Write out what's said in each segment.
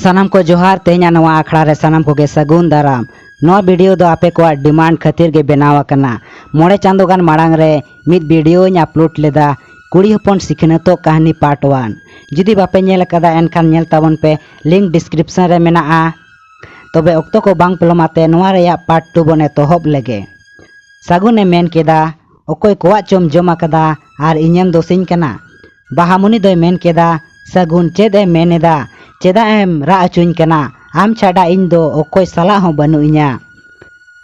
सानाम को जोहार तेहना नवा आखड़ा रे सानाम को गे सगुन दाराम नवा वीडियो दो आपे को डिमांड खातिर गे बनावा कना मोड़े चांदो गान माड़ांग रे मिद वीडियो इन अपलोड लेदा कुड़ी हपन सिखनतो कहानी पार्ट 1 जुदी बापे नेल कदा एनखान नेल ताबन पे लिंक डिस्क्रिप्शन रे मेनाआ तबे ओक्तो को बांग पलमाते नवा रेया पार्ट 2 बने तोहब लेगे सगुने मेन केदा ओकोय कोवा चोम जमा कदा आर इᱧᱮᱢ दोसिन कना बाहामुनि दोय मेन केदा सगुन चेद ए मेनेदा चेदा एम रा अचुኝ कना आम छाड़ा इन दो ओकोय सला हो बनु इñा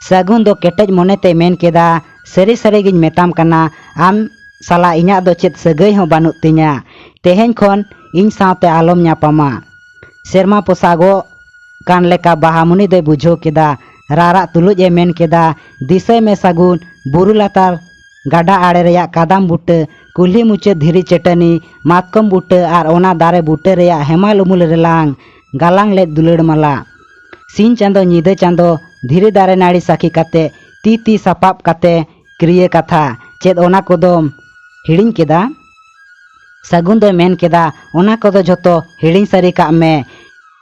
सगुन दो केटेज मोनेते मेन केदा सरी सरी गिñ मेताम कना आम सला इñा दो चेद सगई हो बनु तिñा तेहेñ खन इन सावते आलम ᱧᱟᱯᱟᱢᱟ सेरमा पोसागो कान लेका बाहामुनि दोय बुझो केदा रारा तुलुज ए मेन केदा दिसय में सगुन बुरु लातार गाडा आड़े रेया कादाम बुटे कुल्ही मुचे धीरी चटनी मातकम बुटे आर ओना दारे बुटे रेया हेमाल उमुल रेलांग गालांग ले दुलड़ मला सीन चांदो नीदे चांदो धीरे दारे नाड़ी साखी काते ती सपाप काते क्रिय कथा चेद ओना कोदम हिड़िंग केदा सगुन दो मेन केदा ओना कोदो झोतो हिड़िंग सरी का में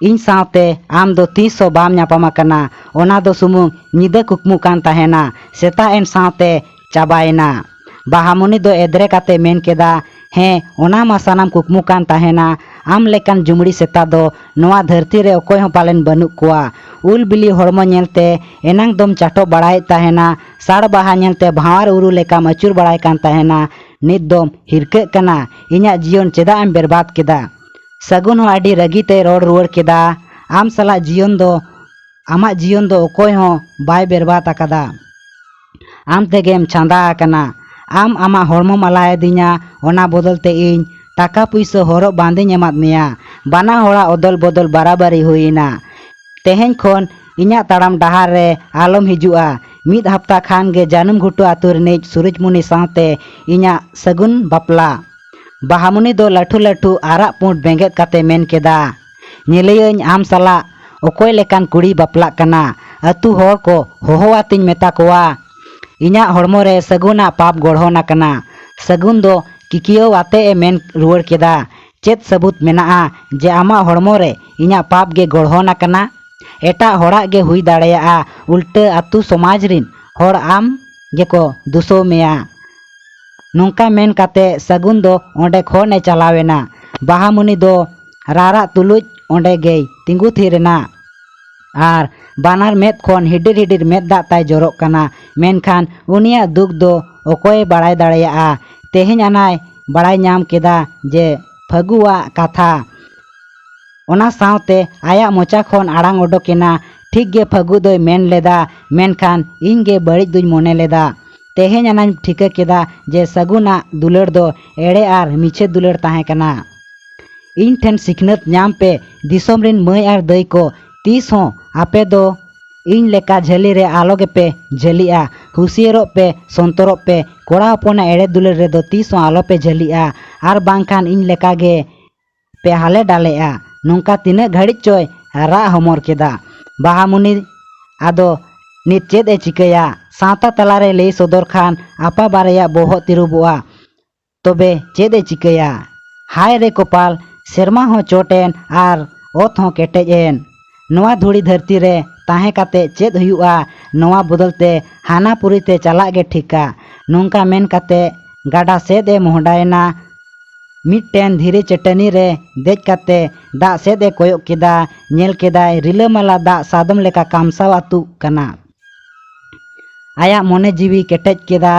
इन सावते आम दो 300 बाम ᱧᱟᱯᱟᱢᱟ कना ओना दो सुमुंग नीदे कुकमु कान ताहेना सेता एन सावते चाबायना बाहामुनि दो एदरे काते मेन केदा हे ओना मा सानाम कुकमु कान ताहेना आम लेकान जुमड़ी सेता दो नोआ धरती रे ओकोय हो पालेन बनु कोआ उल बिली हड़मो नेलते एनांग दम चाटो बड़ाय ताहेना साड़ बाहा नेलते भावर उरु लेका मचुर बड़ाय कान ताहेना नित दम हिरके कना इñा जीवन चेदा एम बर्बाद केदा सगुन हो आडी रगीते रोड रुवर केदा आम सला जीवन दो आमा जीवन दो ओकोय हो बाय बर्बाद आकादा आम तेगेम चांदा आकना आम आमा हड़मो मलाय दिñा ओना बदलते इन टाका पुइसा हरो बांधिñ एमाद मेया बाना होड़ा अदल बदल बराबरी हुईना तेहेñ खन इñा ताड़ाम डहार रे आलम हिजुआ मिद हफ्ता खान गे जानम घुटू आतु रिनिज सूरजमुनि सावते इñा सगुन बापला बाहामुनि दो लाठू लाठू आरा पुंड बेंगेत काते मेन केदा नेलेयñ आम सला ओकोय लेकान कुड़ी बापला कना अतु होड़ को होहोवातिñ मेता कोवा इñा हड़मो रे सगुना पाप गढ़ोना कना सगुन दो किकियो आते ए मेन रुवर केदा चेत सबूत मेनाआ जे आमा हड़मो रे इñा पाप गे गढ़ोना कना एटा होड़ा गे हुई दाड़ेया उल्टे अतु समाज रिन होड़ आम गे को दुसो मेया नोंका मेन काते सगुन दो ओंडे खोन ए चलावेना बाहामुनि दो रारा तुलुज ओंडे गे तिंगु थीरेना आर बानार मेद खन हिडिर हिडिर मेद दा ताय जरोक कना मेनखान उनिया दुख दो ओकोय बाड़ाय दाड़ेया तेहेñ अनाय बाड़ाय नाम केदा जे फगुआ कथा ओना सावते आया मोचा खन आड़ांग ओडोकेना ठीक गे फगु दोय मेन लेदा मेनखान इन गे बड़िज दुñ मोने लेदा तेहेñ अनाय ठिका केदा जे सगुना दुलड़ दो एड़े आर मिछे दुलड़ ताहे कना इन ठेन सिखनत नाम पे दिसोम रिन मई आर दई को तीस हो आपे दो इन लेका झली रे आलोगे पे झलिया हुसियरो पे संतरो पे कोड़ा हपना एड़े दुलड़ रे दो 30 हो आलो पे झलिया आर बांखान इन लेका गे पे हाले डालेया नोंका तिने घड़ी चोय रा हमर केदा बाहामुनि आदो नित चेद ए चिकया सावता तलारे ले सदर खान आपा बारेया बोहो तिरुबुआ तबे चेद ए चिकया हाय रे कपाल सेरमा हो चोटेन आर ओत हो केटेजन नोआ धुड़ी धरती रे ताहे काते चेद हुआ नोआ बदलते हाना पुरीते चला गे ठिका नोंका मेन काते गाडा सेद ए मोहडायना मिटटेन धीरे चटनी रे देज काते दा सेद ए कोयो केदा नेल केदाय रिलामाला दा सादम लेका कामसाव आतु कना आया मोने जीवी केटेज केदा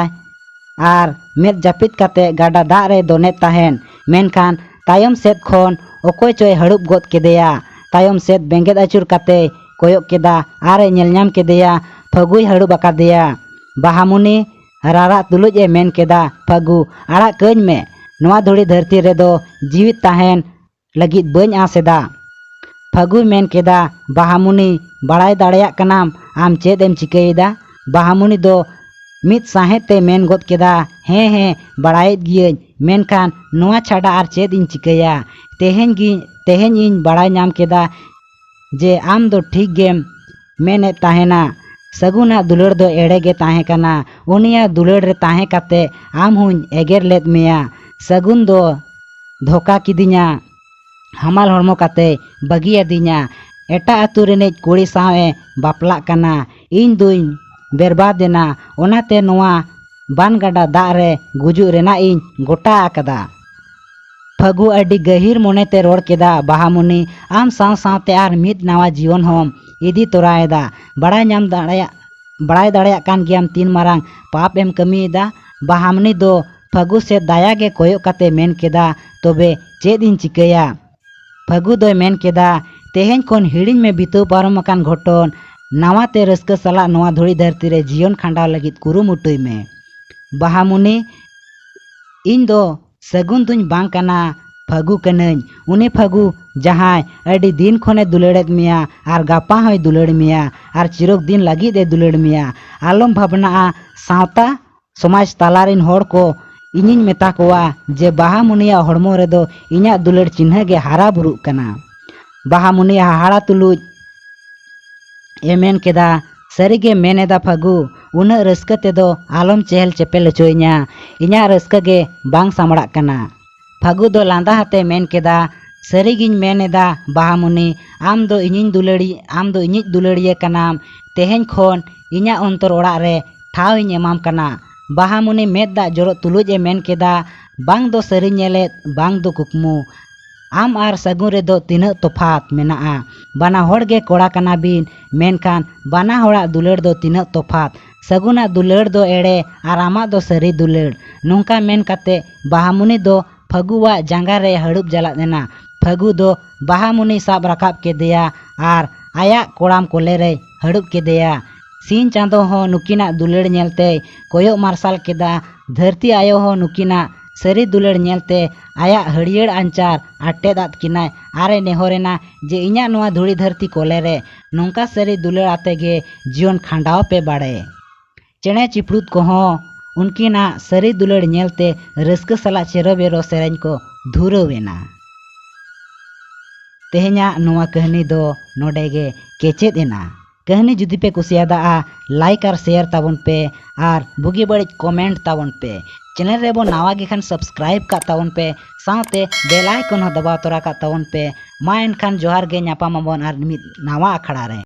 आर मेद जापित काते गाडा दा रे दोने ताहेन मेनखान तायम सेद खन ओकोय चोय हड़ुब गोद केदेया तायम सेद बेंगेद अचुर काते कोयो केदा आरे नेल ᱧᱟᱢ केदेया फगुय हड़ुब आकादेया बाहामुनि रारा तुलुज ए मेन केदा फगु आड़ा कñ में नोआ धुड़ी धरती रे दो जीवित ताहेन लगित बñ आसेदा फगुय मेन केदा बाहामुनि बाड़ाय दाड़ेया कनाम आम चेद एम चिकयदा बाहामुनि दो मित साहेते मेन गोद केदा हे बाड़ायत गियñ मेनखान नोआ छाड़ा आर चेद इन चिकया तेहेñ इन बाड़ाय नाम केदा जे आम दो ठीक गेम मेने ताहेना सगुना दुलड़ दो एड़े गे ताहे कना उनिया दुलड़ रे ताहे काते आम हुñ एगेर लेद मेया सगुन दो धोका किदिñा hamal hormo kate bagi adinya eta atu rene kuri sawe baplak kana इन दुई बेरबादेना ओनाते नोआ बान गडा दारे गुजु रेना इन गोटा आकदा फगु अडी गहिर मोनेते रोड केदा बाहामुनि आम साव सावते आर मिद नावा जीवन होम इदी तोराएदा बड़ाय दाड़या कान गियाम तीन मारांग पाप एम कमीदा बाहामुनि दो फगु से दाया गे कोयो काते मेन केदा तोबे चेद इन चिकया फगु दो मेन केदा तेहेन कोन हिडिंग में बितु पारमकान घटन नावाते रस्क सला नवा धुड़ी धरती रे जीवन खांडाव लगित कुरुमुटुई में बाहामुनि इन दो सगुन दुñ बांग कना फगु कनई उनी फगु जहां अडी दिन खोने दुलेड़ेद मिया आर गापा होय दुलेड़ मिया आर चिरोक दिन लगी दे दुलेड़ मिया आलम भावना सावता समाज तालारिन होड़ को इनिन मेता कोआ जे बाहामुनिया हड़मो रे दो इन्या दुलेड़ चिन्ह गे हारा बुरु कना बाहामुनिया हाड़ा तुलुज एमेन केदा सरीगे मेनेदा फगु उन रस्क तेदो आलम चेहल चेपेल चोइ냐 इन्या रस्क गे बांग सामड़ा कना फगु दो लांदा हते मेन केदा सरीगिन मेनेदा बाहामुनि आम दो इनिज दुलड़िए कनाम तेहेन खोन इन्या अंतर ओड़ा रे ठाव इन एमाम कना बाहामुनि मेद दा जोरो तुलुज ए मेन केदा बांग दो सरी नेले बांग दो कुकमु आम आर सगुन रे दो तिना तोफात मेना बाना होड़ गे कोड़ा कना बिन मेनखान बाना होड़ा दुलेड़ दो तिना तोफात सगुना दुलेड़ दो एड़े आर आमा दो सरी दुलेड़ नोंका मेन काते बाहामुनि दो फगुवा जांगा रे हड़ुब जला देना फगु दो बाहामुनि साब रकाब के दिया आर आया कोड़ाम कोले रे हड़ुब के दिया सीन चांदो हो नुकिना दुलेड़ नेलते कोयो मार्शल केदा धरती आयो हो नुकिना सरी दुलेड़ नेलते आया हड़ियड़ अंचार आटे दात किनाय आरे नेहोरेना जे इन्या नोआ धुड़ी धरती कोले रे नोंका सरी दुलेड़ आते गे जीवन खांडाव पे बाड़े चेणे चिपड़ूत को हो उनकिना सरी दुलेड़ नेलते रस्क सला चेरो बेरो सेरेन को धुरवेना तेहेन्या नोआ कहानी दो नोडे गे केचेद एना कहानी जुदी पे कुसियादा लाइक और शेयर ताबन पे और बुगी बड़ी कमेंट ताबन पे चैनल रे बो नावा गे खान सब्सक्राइब का ताबन पे साथे बेल आइकन हो दबाव तोरा का ताबन पे मा एनखान जोहार गे ᱧᱟᱯᱟᱢ ᱟᱵᱚᱱ ᱟᱨ ᱢᱤᱫ नावा अखड़ा रे।